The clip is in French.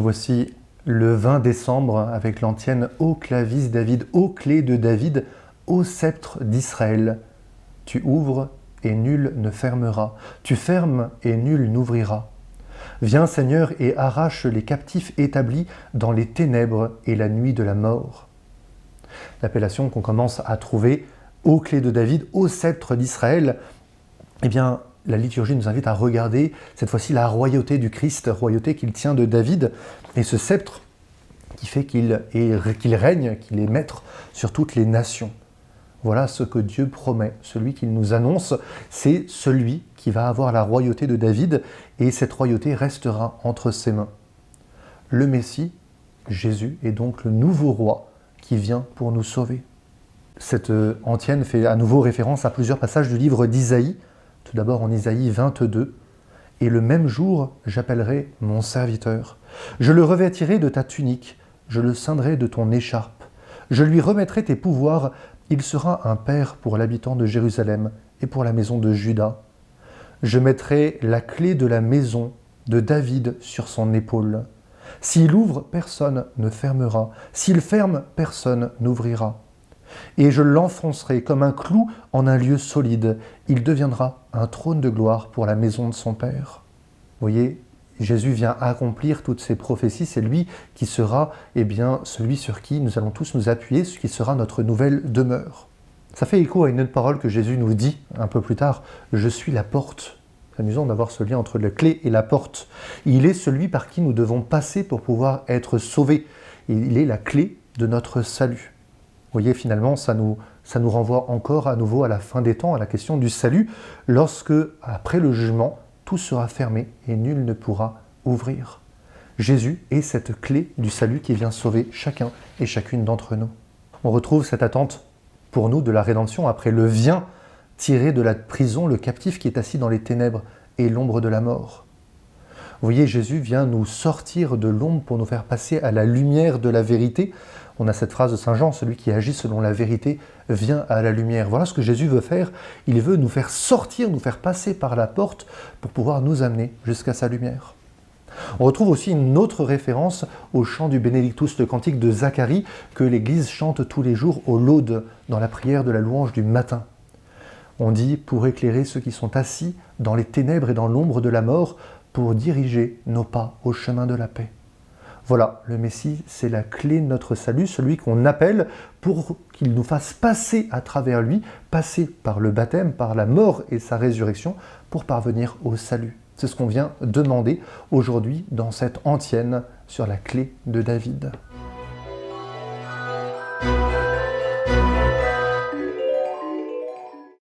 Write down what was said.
voici le 20 décembre avec l'antienne « Ô clavis David, ô clé de David, ô sceptre d'Israël. Tu ouvres et nul ne fermera, tu fermes et nul n'ouvrira. Viens Seigneur et arrache les captifs établis dans les ténèbres et la nuit de la mort. » L'appellation qu'on commence à trouver « Ô clé de David, ô sceptre d'Israël », eh bien, la liturgie nous invite à regarder cette fois-ci la royauté du Christ, royauté qu'il tient de David, et ce sceptre qui fait qu'il règne, qu'il est maître sur toutes les nations. Voilà ce que Dieu promet, celui qu'il nous annonce, c'est celui qui va avoir la royauté de David, et cette royauté restera entre ses mains. Le Messie, Jésus, est donc le nouveau roi qui vient pour nous sauver. Cette antienne fait à nouveau référence à plusieurs passages du livre d'Isaïe, tout d'abord en Isaïe 22, « Et le même jour, j'appellerai mon serviteur. Je le revêtirai de ta tunique, je le ceindrai de ton écharpe. Je lui remettrai tes pouvoirs, il sera un père pour l'habitant de Jérusalem et pour la maison de Juda. Je mettrai la clé de la maison de David sur son épaule. S'il ouvre, personne ne fermera. S'il ferme, personne n'ouvrira. Et je l'enfoncerai comme un clou en un lieu solide. Il deviendra un trône de gloire pour la maison de son Père. » Vous voyez, Jésus vient accomplir toutes ces prophéties. C'est lui qui sera celui sur qui nous allons tous nous appuyer, ce qui sera notre nouvelle demeure. Ça fait écho à une autre parole que Jésus nous dit un peu plus tard. « Je suis la porte ». C'est amusant d'avoir ce lien entre la clé et la porte. Il est celui par qui nous devons passer pour pouvoir être sauvés. Il est la clé de notre salut. Vous voyez, finalement, ça nous renvoie encore à nouveau à la fin des temps, à la question du salut, lorsque, après le jugement, tout sera fermé et nul ne pourra ouvrir. Jésus est cette clé du salut qui vient sauver chacun et chacune d'entre nous. On retrouve cette attente pour nous de la rédemption après le vient tiré de la prison, le captif qui est assis dans les ténèbres et l'ombre de la mort. Vous voyez, Jésus vient nous sortir de l'ombre pour nous faire passer à la lumière de la vérité. On a cette phrase de Saint Jean, celui qui agit selon la vérité vient à la lumière. Voilà ce que Jésus veut faire. Il veut nous faire sortir, nous faire passer par la porte pour pouvoir nous amener jusqu'à sa lumière. On retrouve aussi une autre référence au chant du Benedictus, le cantique de Zacharie, que l'Église chante tous les jours au laude, dans la prière de la louange du matin. On dit « pour éclairer ceux qui sont assis dans les ténèbres et dans l'ombre de la mort, pour diriger nos pas au chemin de la paix. » Voilà, le Messie, c'est la clé de notre salut, celui qu'on appelle pour qu'il nous fasse passer à travers lui, passer par le baptême, par la mort et sa résurrection, pour parvenir au salut. C'est ce qu'on vient demander aujourd'hui dans cette antienne sur la clé de David.